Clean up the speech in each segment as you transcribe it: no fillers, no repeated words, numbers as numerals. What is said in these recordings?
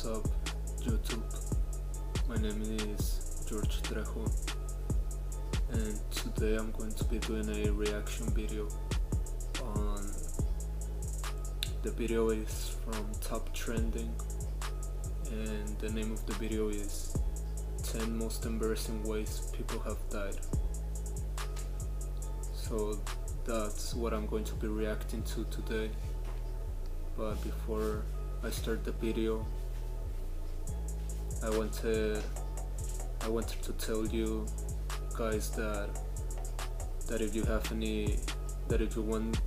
up, YouTube? My name is George Trejo, and today I'm going to be doing a reaction video on the video is from Top Trending, and the name of the video is 10 most embarrassing ways people have died. So that's what I'm going to be reacting to today. But before I start the video, I wanted to tell you guys that if you have any, that if you want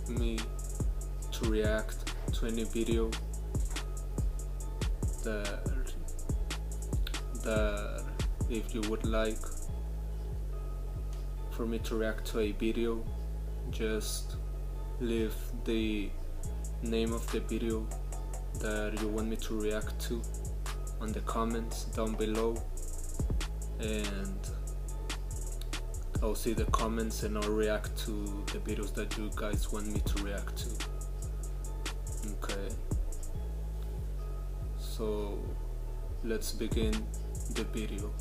me to react to any video that if you would like for me to react to a video, just leave the name of the video that you want me to react to on the comments down below, and I'll see the comments and I'll react to the videos that you guys want me to react to. Okay, so let's begin the video.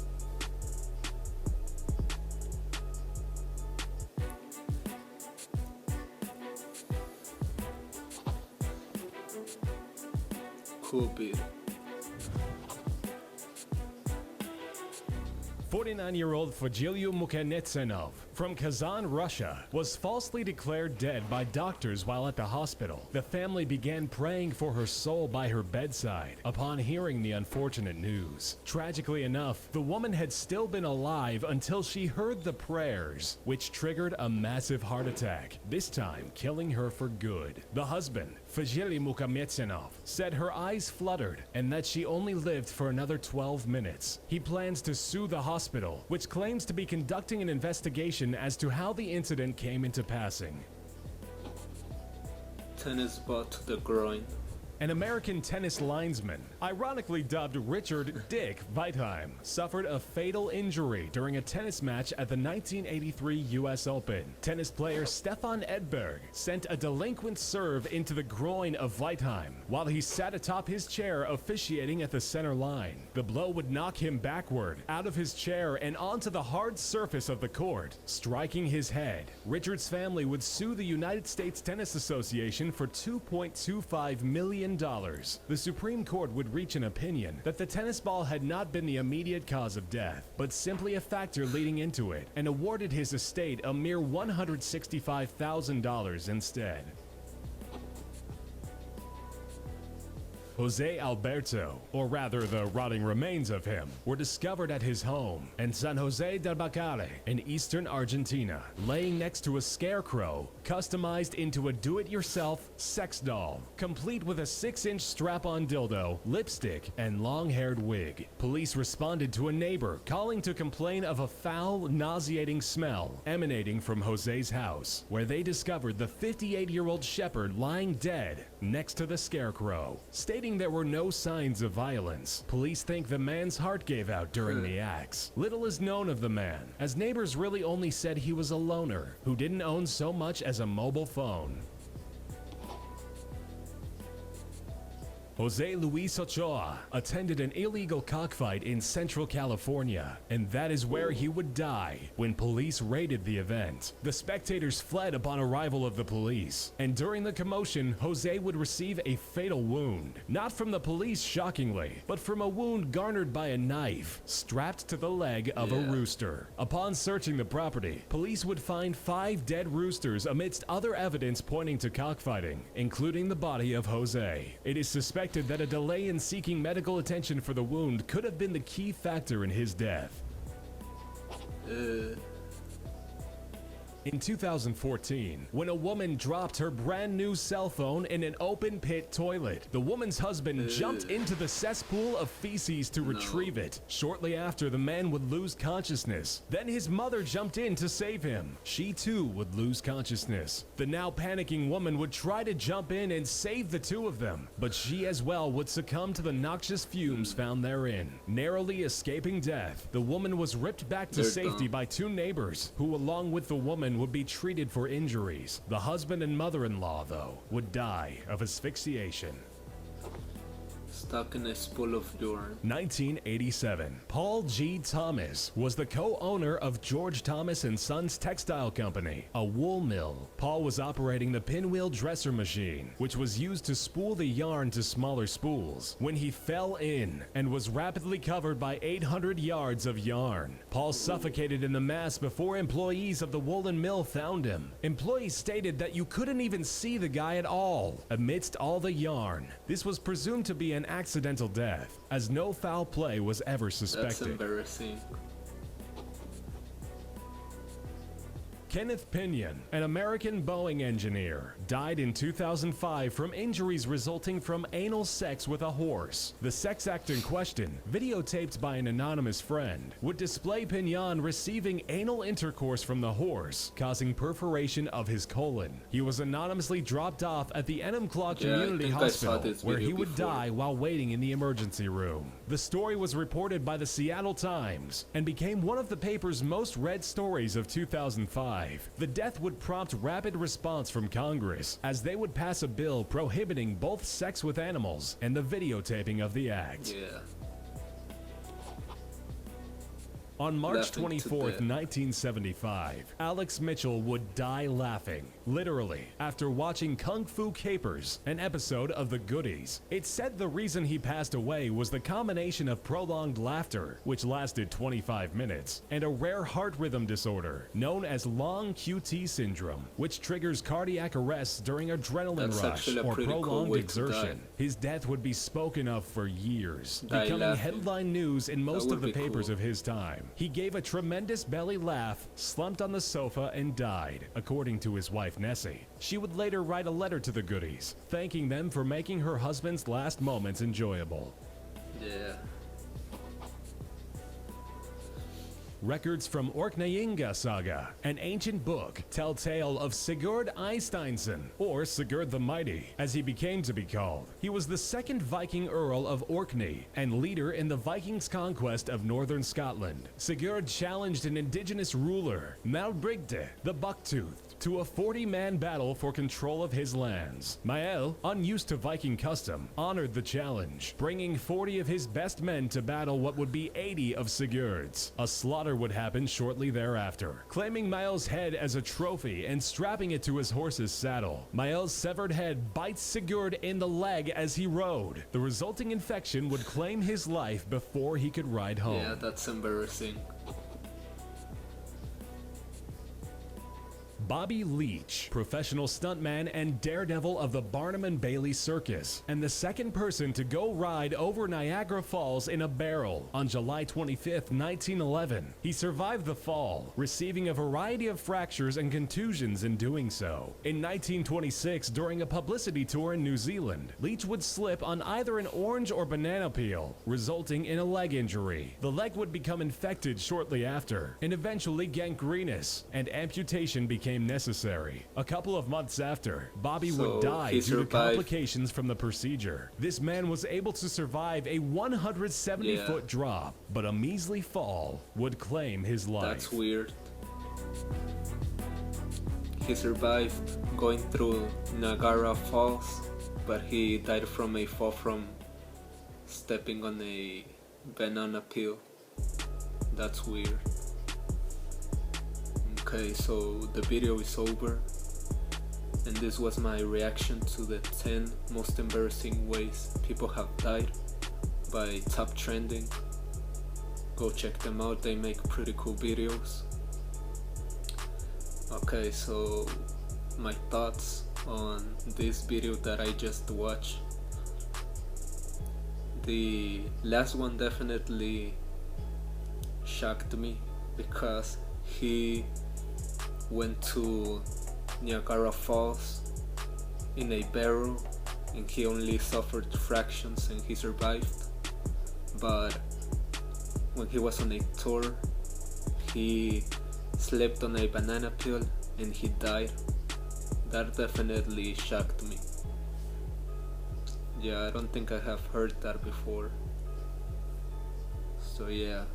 Cool beat. 49-year-old Fazilyu Mukhanetsenov from Kazan, Russia, was falsely declared dead by doctors while at the hospital. The family began praying for her soul by her bedside upon hearing the unfortunate news. Tragically enough, the woman had still been alive until she heard the prayers, which triggered a massive heart attack, this time killing her for good. The husband, Fazilyu Mukhanetsenov, said her eyes fluttered and that she only lived for another 12 minutes. He plans to sue the hospital, which claims to be conducting an investigation as to how the incident came into passing. Tennis ball to the groin. An American tennis linesman, ironically dubbed Richard Dick Vitheim, suffered a fatal injury during a tennis match at the 1983 US Open. Tennis player Stefan Edberg sent a delinquent serve into the groin of Vitheim while he sat atop his chair officiating at the center line. The blow would knock him backward, out of his chair and onto the hard surface of the court, striking his head. Richard's family would sue the United States Tennis Association for $2.25 million. The Supreme Court would reach an opinion that the tennis ball had not been the immediate cause of death, but simply a factor leading into it, and awarded his estate a mere $165,000 instead. Jose Alberto, or rather the rotting remains of him, were discovered at his home in San Jose del Bacale in eastern Argentina, laying next to a scarecrow customized into a do-it-yourself sex doll, complete with a 6-inch strap-on dildo, lipstick, and long-haired wig. Police responded to a neighbor calling to complain of a foul, nauseating smell emanating from Jose's house, where they discovered the 58-year-old shepherd lying dead next to the scarecrow. Stating there were no signs of violence, police think the man's heart gave out during the acts. Little is known of the man, as neighbors really only said he was a loner who didn't own so much as a mobile phone. Jose Luis Ochoa attended an illegal cockfight in Central California, and that is where he would die when police raided the event. The spectators fled upon arrival of the police, and during the commotion, Jose would receive a fatal wound. Not from the police, shockingly, but from a wound garnered by a knife strapped to the leg of a rooster. Upon searching the property, police would find 5 dead roosters amidst other evidence pointing to cockfighting, including the body of Jose. It is suspected that a delay in seeking medical attention for the wound could have been the key factor in his death. In 2014, when a woman dropped her brand new cell phone in an open pit toilet, the woman's husband jumped into the cesspool of feces to retrieve it. Shortly after, the man would lose consciousness. Then his mother jumped in to save him. She too would lose consciousness. The now panicking woman would try to jump in and save the two of them, but she as well would succumb to the noxious fumes found therein. Narrowly escaping death, the woman was ripped back to safety by 2 neighbors, who along with the woman would be treated for injuries. The husband and mother-in-law, though, would die of asphyxiation. stuck in a spool of urine. 1987. Paul G. Thomas was the co-owner of George Thomas & Sons Textile Company, a wool mill. Paul was operating the pinwheel dresser machine, which was used to spool the yarn to smaller spools, when he fell in and was rapidly covered by 800 yards of yarn. Paul suffocated in the mass before employees of the woolen mill found him. Employees stated that you couldn't even see the guy at all amidst all the yarn. This was presumed to be an accidental death, as no foul play was ever That's suspected. embarrassing. Kenneth Pinion, an American Boeing engineer, died in 2005 from injuries resulting from anal sex with a horse. The sex act in question, videotaped by an anonymous friend, would display Pinion receiving anal intercourse from the horse, causing perforation of his colon. He was anonymously dropped off at the Enumclaw Community Hospital, where he would die while waiting in the emergency room. The story was reported by the Seattle Times and became one of the paper's most read stories of 2005. The death would prompt rapid response from Congress, as they would pass a bill prohibiting both sex with animals and the videotaping of the act. Yeah. On March Laughing to 24th, death. 1975, Alex Mitchell would die laughing, literally, after watching Kung Fu Capers, an episode of The Goodies. It's said the reason he passed away was the combination of prolonged laughter, which lasted 25 minutes, and a rare heart rhythm disorder known as long QT syndrome, which triggers cardiac arrests during adrenaline That's rush actually a or pretty cool prolonged way to exertion. die. His death would be spoken of for years, Die becoming laughing. headline news in most would of the be papers cool. of his time. He gave a tremendous belly laugh, slumped on the sofa, and died, according to his wife Nessie. She would later write a letter to the Goodies, thanking them for making her husband's last moments enjoyable. Yeah. Records from Orkneyinga Saga, an ancient book, tell tale of Sigurd Eysteinsson, or Sigurd the Mighty, as he became to be called. He was the second Viking Earl of Orkney and leader in the Vikings' conquest of northern Scotland. Sigurd challenged an indigenous ruler, Malbrigte, the Bucktoothed, to a 40-man battle for control of his lands. Mael, unused to Viking custom, honored the challenge, bringing 40 of his best men to battle what would be 80 of Sigurd's. A slaughter would happen shortly thereafter, claiming Mael's head as a trophy and strapping it to his horse's saddle. Mael's severed head bites Sigurd in the leg as he rode. The resulting infection would claim his life before he could ride home. Yeah, that's embarrassing. Bobby Leach, professional stuntman and daredevil of the Barnum and Bailey Circus, and the second person to go ride over Niagara Falls in a barrel on July 25, 1911. He survived the fall, receiving a variety of fractures and contusions in doing so. In 1926, during a publicity tour in New Zealand, Leach would slip on either an orange or banana peel, resulting in a leg injury. The leg would become infected shortly after, and eventually gangrenous, and amputation became necessary. A couple of months after, Bobby would die he due to survived. complications from the procedure. This man was able to survive a 170-foot drop, but a measly fall would claim his life. That's weird. He survived going through Niagara Falls, but he died from a fall from stepping on a banana peel. That's weird. Okay, so the video is over, and this was my reaction to the 10 most embarrassing ways people have died by Top Trending. Go check them out, they make pretty cool videos. Okay, so my thoughts on this video that I just watched. The last one definitely shocked me because he went to Niagara Falls in a barrel and he only suffered fractions and he survived. But when he was on a tour, he slept on a banana peel and he died. That definitely shocked me. Yeah, I don't think I have heard that before. So yeah.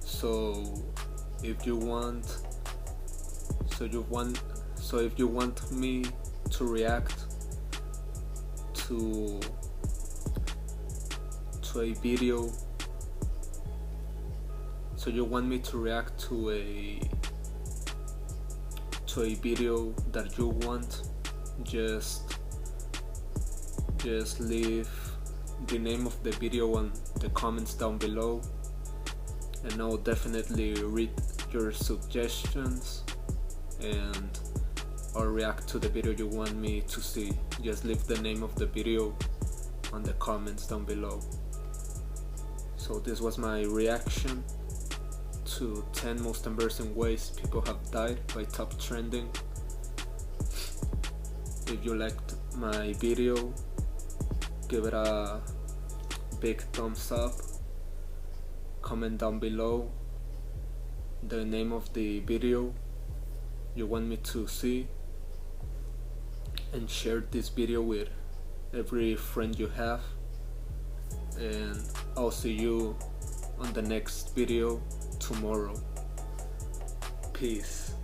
So if you want me to react to a video. So you want me to react to a video that you want, just leave the name of the video on the comments down below, and I'll definitely read your suggestions and I'll react to the video you want me to see. Just leave the name of the video on the comments down below. So this was my reaction to 10 most embarrassing ways people have died by Top Trending. If you liked my video, give it a big thumbs up, comment down below the name of the video you want me to see, and share this video with every friend you have, and I'll see you on the next video tomorrow. Peace.